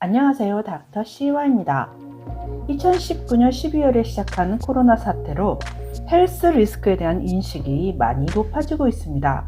안녕하세요. 닥터 C와입니다. 2019년 12월에 시작한 코로나 사태로 헬스 리스크에 대한 인식이 많이 높아지고 있습니다.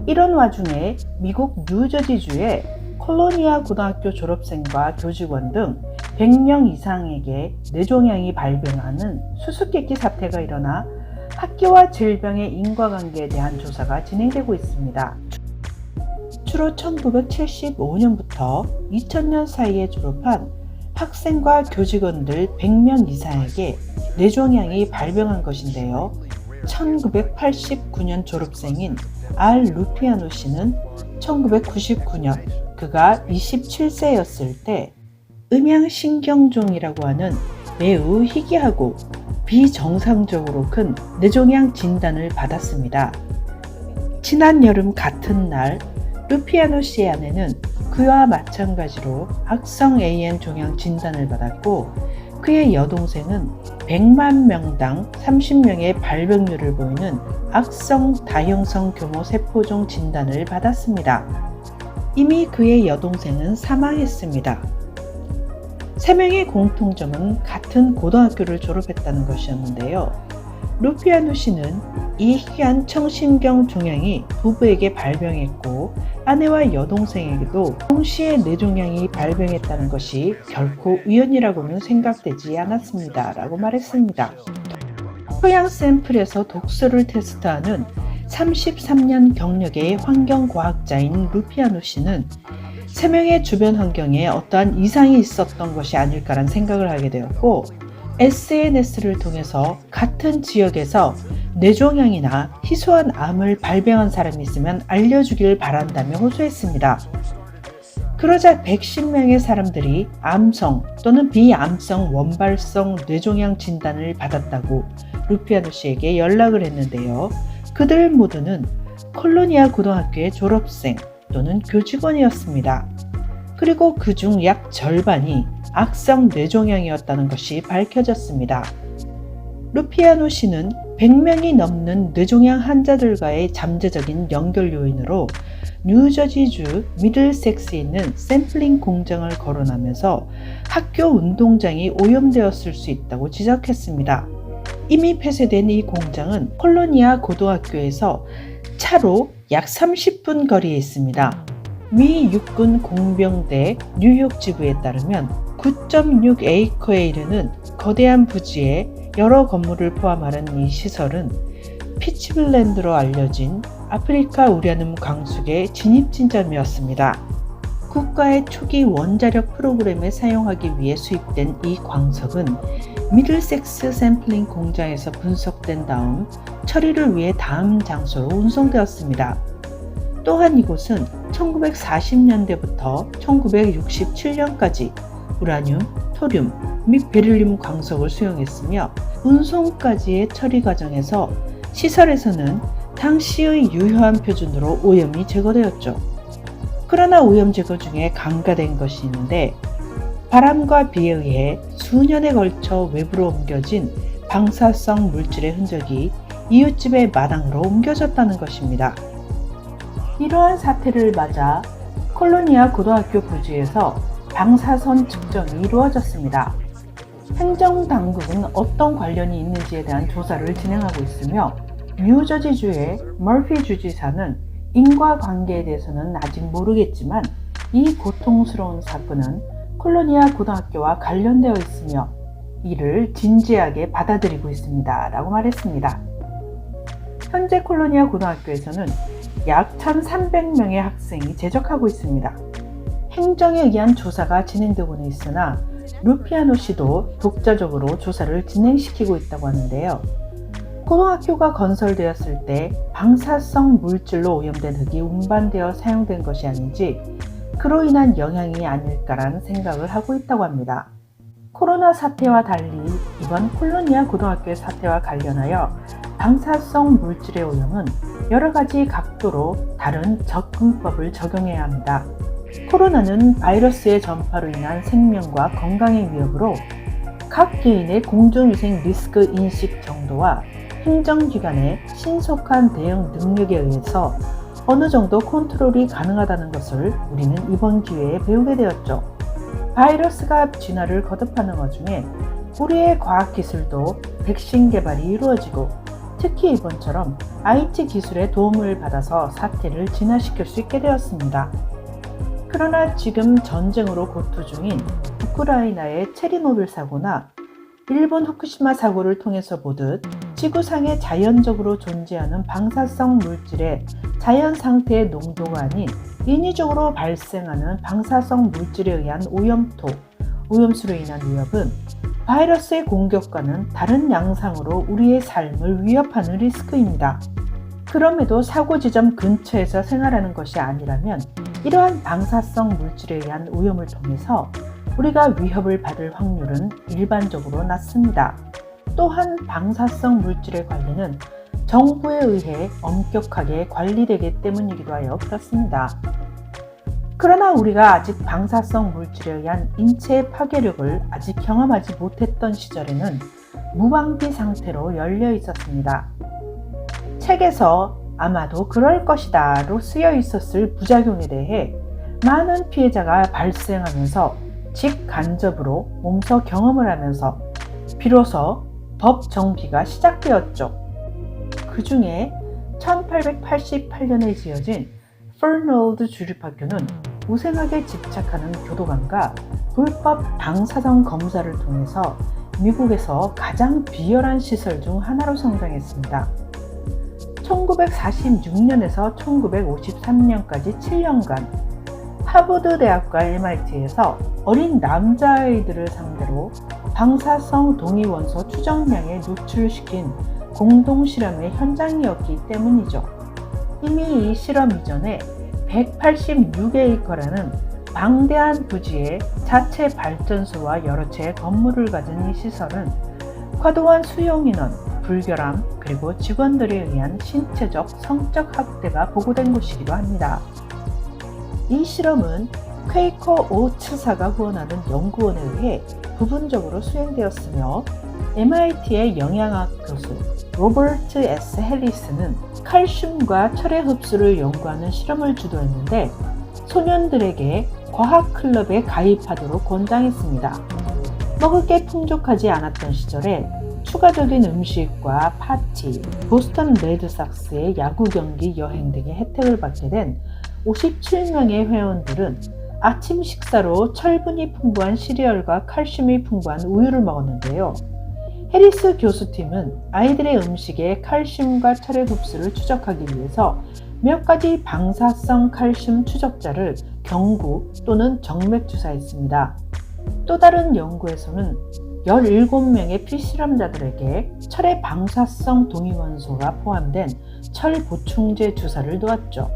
이런 와중에 미국 뉴저지주의 콜로니아 고등학교 졸업생과 교직원 등 100명 이상에게 뇌종양이 발병하는 수수께끼 사태가 일어나 학교와 질병의 인과관계에 대한 조사가 진행되고 있습니다. 주로 1975년부터 2000년 사이에 졸업한 학생과 교직원들 100명 이상에게 뇌종양이 발병한 것인데요. 1989년 졸업생인 알 루피아노 씨는 1999년 그가 27세였을 때 음양신경종이라고 하는 매우 희귀하고 비정상적으로 큰 뇌종양 진단을 받았습니다. 지난 여름 같은 날 루피아노 씨의 아내는 그와 마찬가지로 악성 AN 종양 진단을 받았고 그의 여동생은 100만 명당 30명의 발병률을 보이는 악성 다형성 교모 세포종 진단을 받았습니다. 이미 그의 여동생은 사망했습니다. 3명의 공통점은 같은 고등학교를 졸업했다는 것이었는데요. 루피아노 씨는 이 희귀한 청신경 종양이 부부에게 발병했고 아내와 여동생에게도 동시에 뇌종양이 발병했다는 것이 결코 우연이라고는 생각되지 않았습니다. 라고 말했습니다. 토양 샘플에서 독소를 테스트하는 33년 경력의 환경과학자인 루피아노 씨는 3명의 주변 환경에 어떠한 이상이 있었던 것이 아닐까라는 생각을 하게 되었고 SNS를 통해서 같은 지역에서 뇌종양이나 희소한 암을 발병한 사람이 있으면 알려주길 바란다며 호소했습니다. 그러자 110명의 사람들이 암성 또는 비암성 원발성 뇌종양 진단을 받았다고 루피아노 씨에게 연락을 했는데요. 그들 모두는 콜로니아 고등학교의 졸업생 또는 교직원이었습니다. 그리고 그중 약 절반이 악성 뇌종양이었다는 것이 밝혀졌습니다. 루피아노 씨는 100명이 넘는 뇌종양 환자들과의 잠재적인 연결 요인으로 뉴저지주 미들섹스에 있는 샘플링 공장을 거론하면서 학교 운동장이 오염되었을 수 있다고 지적했습니다. 이미 폐쇄된 이 공장은 콜로니아 고등학교에서 차로 약 30분 거리에 있습니다. 미 육군 공병대 뉴욕 지부에 따르면 9.6에이커에 이르는 거대한 부지에 여러 건물을 포함하는 이 시설은 피츠블랜드로 알려진 아프리카 우라늄 광석의 진입진점이었습니다. 국가의 초기 원자력 프로그램에 사용하기 위해 수입된 이 광석은 미들섹스 샘플링 공장에서 분석된 다음 처리를 위해 다음 장소로 운송되었습니다. 또한 이곳은 1940년대부터 1967년까지 우라늄, 토륨 및 베릴륨 광석을 수용했으며 운송까지의 처리 과정에서 시설에서는 당시의 유효한 표준으로 오염이 제거되었죠. 그러나 오염 제거 중에 간과된 것이 있는데 바람과 비에 의해 수년에 걸쳐 외부로 옮겨진 방사성 물질의 흔적이 이웃집의 마당으로 옮겨졌다는 것입니다. 이러한 사태를 맞아 콜로니아 고등학교 부지에서 방사선 측정이 이루어졌습니다. 행정당국은 어떤 관련이 있는지에 대한 조사를 진행하고 있으며 뉴저지주의 머피 주지사는 인과관계에 대해서는 아직 모르겠지만 이 고통스러운 사건은 콜로니아 고등학교와 관련되어 있으며 이를 진지하게 받아들이고 있습니다. 라고 말했습니다. 현재 콜로니아 고등학교에서는 약 1,300명의 학생이 재적하고 있습니다. 행정에 의한 조사가 진행되고는 있으나 루피아노 씨도 독자적으로 조사를 진행시키고 있다고 하는데요. 고등학교가 건설되었을 때 방사성 물질로 오염된 흙이 운반되어 사용된 것이 아닌지 그로 인한 영향이 아닐까라는 생각을 하고 있다고 합니다. 코로나 사태와 달리 이번 콜로니아 고등학교의 사태와 관련하여 방사성 물질의 오염은 여러 가지 각도로 다른 접근법을 적용해야 합니다. 코로나는 바이러스의 전파로 인한 생명과 건강의 위협으로 각 개인의 공중위생 리스크 인식 정도와 행정기관의 신속한 대응 능력에 의해서 어느 정도 컨트롤이 가능하다는 것을 우리는 이번 기회에 배우게 되었죠. 바이러스가 진화를 거듭하는 와중에 우리의 과학기술도 백신 개발이 이루어지고 특히 이번처럼 IT 기술의 도움을 받아서 사태를 진화시킬 수 있게 되었습니다. 그러나 지금 전쟁으로 고투 중인 우크라이나의 체르노빌 사고나 일본 후쿠시마 사고를 통해서 보듯 지구상에 자연적으로 존재하는 방사성 물질의 자연 상태의 농도가 아닌 인위적으로 발생하는 방사성 물질에 의한 오염토, 오염수로 인한 위협은 바이러스의 공격과는 다른 양상으로 우리의 삶을 위협하는 리스크입니다. 그럼에도 사고 지점 근처에서 생활하는 것이 아니라면 이러한 방사성 물질에 의한 오염을 통해서 우리가 위협을 받을 확률은 일반적으로 낮습니다. 또한 방사성 물질의 관리는 정부에 의해 엄격하게 관리되기 때문이기도 하여 그렇습니다. 그러나 우리가 아직 방사성 물질에 의한 인체의 파괴력을 아직 경험하지 못했던 시절에는 무방비 상태로 열려 있었습니다. 책에서 아마도 그럴 것이다로 쓰여 있었을 부작용에 대해 많은 피해자가 발생하면서 직간접으로 몸소 경험을 하면서 비로소 법 정비가 시작되었죠. 그 중에 1888년에 지어진 퍼널드 주립학교는 우생학에 집착하는 교도관과 불법 방사성 검사를 통해서 미국에서 가장 비열한 시설 중 하나로 성장했습니다. 1946년에서 1953년까지 7년간 하버드 대학과 MIT에서 어린 남자아이들을 상대로 방사성 동위원소 추정량에 노출시킨 공동실험의 현장이었기 때문이죠. 이미 이 실험 이전에 186에이커라는 방대한 부지에 자체 발전소와 여러 채의 건물을 가진 이 시설은 과도한 수용인원, 불결함, 그리고 직원들에 의한 신체적, 성적 학대가 보고된 곳이기도 합니다. 이 실험은 퀘이커 오츠사가 후원하는 연구원에 의해 부분적으로 수행되었으며 MIT의 영양학 교수 로버트 S. 해리스는 칼슘과 철의 흡수를 연구하는 실험을 주도했는데 소년들에게 과학클럽에 가입하도록 권장했습니다. 먹을 게 풍족하지 않았던 시절에 추가적인 음식과 파티, 보스턴 레드삭스의 야구 경기, 여행 등의 혜택을 받게 된 57명의 회원들은 아침 식사로 철분이 풍부한 시리얼과 칼슘이 풍부한 우유를 먹었는데요. 해리스 교수팀은 아이들의 음식에 칼슘과 철의 흡수를 추적하기 위해서 몇 가지 방사성 칼슘 추적자를 경구 또는 정맥 주사했습니다. 또 다른 연구에서는 17명의 피실험자들에게 철의 방사성 동위원소가 포함된 철 보충제 주사를 놓았죠.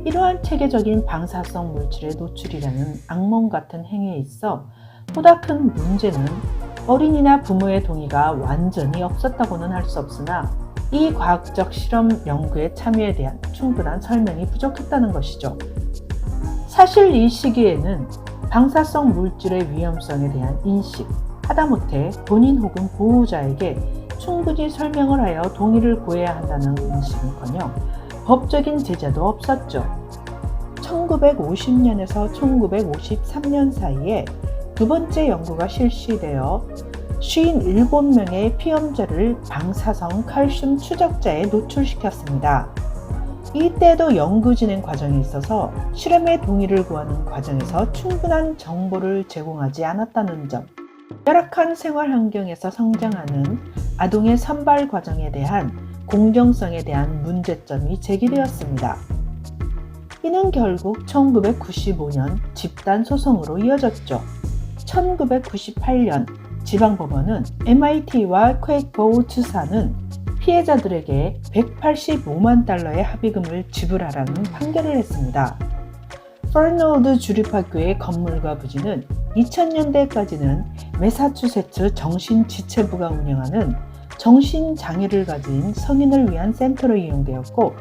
이러한 체계적인 방사성 물질의 노출이라는 악몽 같은 행위에 있어 보다 큰 문제는 어린이나 부모의 동의가 완전히 없었다고는 할 수 없으나 이 과학적 실험 연구의 참여에 대한 충분한 설명이 부족했다는 것이죠. 사실 이 시기에는 방사성 물질의 위험성에 대한 인식, 하다못해 본인 혹은 보호자에게 충분히 설명을 하여 동의를 구해야 한다는 인식은커녕 법적인 제재도 없었죠. 1950년에서 1953년 사이에 두 번째 연구가 실시되어 57명의 피험자를 방사성 칼슘 추적자에 노출시켰습니다. 이때도 연구 진행 과정에 있어서 실험의 동의를 구하는 과정에서 충분한 정보를 제공하지 않았다는 점, 열악한 생활 환경에서 성장하는 아동의 선발 과정에 대한 공정성에 대한 문제점이 제기되었습니다. 이는 결국 1995년 집단 소송으로 이어졌죠. 1998년 지방법원은 MIT와 퀘이커 오츠사는 피해자들에게 185만 달러의 합의금을 지불하라는 판결을 했습니다. 퍼널드 주립학교의 건물과 부지는 2000년대까지는 매사추세츠 정신지체부가 운영하는 정신장애를 가진 성인을 위한 센터로 이용되었고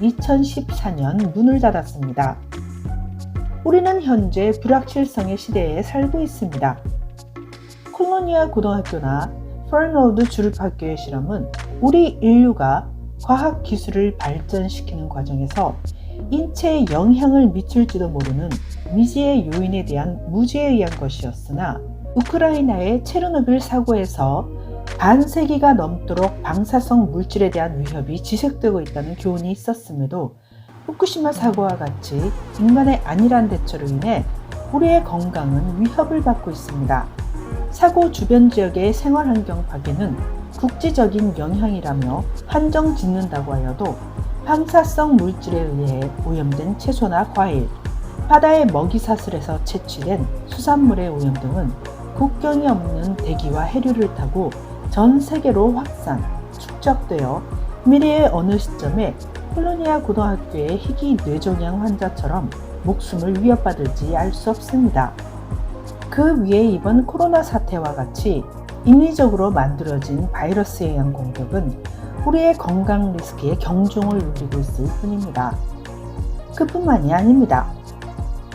2014년 문을 닫았습니다. 우리는 현재 불확실성의 시대에 살고 있습니다. 콜로니아 고등학교나 퍼널드 주립학교의 실험은 우리 인류가 과학기술을 발전시키는 과정에서 인체에 영향을 미칠지도 모르는 미지의 요인에 대한 무지에 의한 것이었으나 우크라이나의 체르노빌 사고에서 반세기가 넘도록 방사성 물질에 대한 위협이 지속되고 있다는 교훈이 있었음에도 후쿠시마 사고와 같이 인간의 안일한 대처로 인해 우리의 건강은 위협을 받고 있습니다. 사고 주변 지역의 생활환경 파괴는 국지적인 영향이라며 한정 짓는다고 하여도 방사성 물질에 의해 오염된 채소나 과일, 바다의 먹이사슬에서 채취된 수산물의 오염 등은 국경이 없는 대기와 해류를 타고 전 세계로 확산, 축적되어 미래의 어느 시점에 폴로니아 고등학교의 희귀 뇌종양 환자처럼 목숨을 위협받을지 알 수 없습니다. 그 위에 이번 코로나 사태와 같이 인위적으로 만들어진 바이러스에 의한 공격은 우리의 건강 리스크에 경종을 울리고 있을 뿐입니다. 그뿐만이 아닙니다.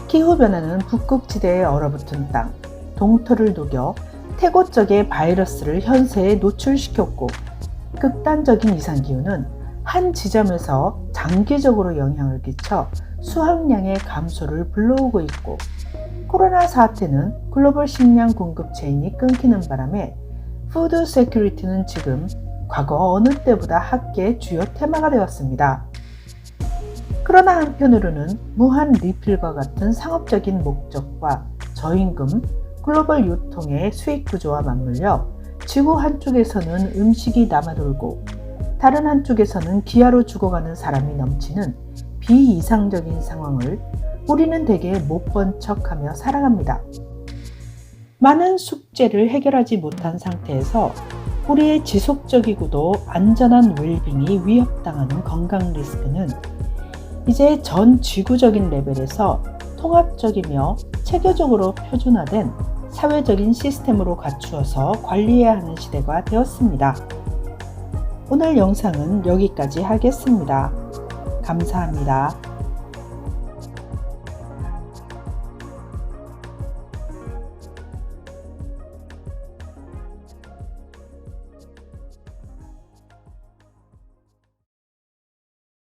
기후변화는 북극지대에 얼어붙은 땅, 동토를 녹여 태고적의 바이러스를 현세에 노출시켰고, 극단적인 이상기후는 한 지점에서 장기적으로 영향을 끼쳐 수확량의 감소를 불러오고 있고, 코로나 사태는 글로벌 식량 공급 체인이 끊기는 바람에 푸드 세큐리티는 지금 과거 어느 때보다 학계의 주요 테마가 되었습니다. 그러나 한편으로는 무한 리필과 같은 상업적인 목적과 저임금, 글로벌 유통의 수익 구조와 맞물려 지구 한쪽에서는 음식이 남아돌고 다른 한쪽에서는 기아로 죽어가는 사람이 넘치는 비이상적인 상황을 우리는 대개 못 본 척하며 살아갑니다. 많은 숙제를 해결하지 못한 상태에서 우리의 지속적이고도 안전한 웰빙이 위협당하는 건강 리스크는 이제 전 지구적인 레벨에서 통합적이며 체계적으로 표준화된 사회적인 시스템으로 갖추어서 관리해야 하는 시대가 되었습니다. 오늘 영상은 여기까지 하겠습니다. 감사합니다.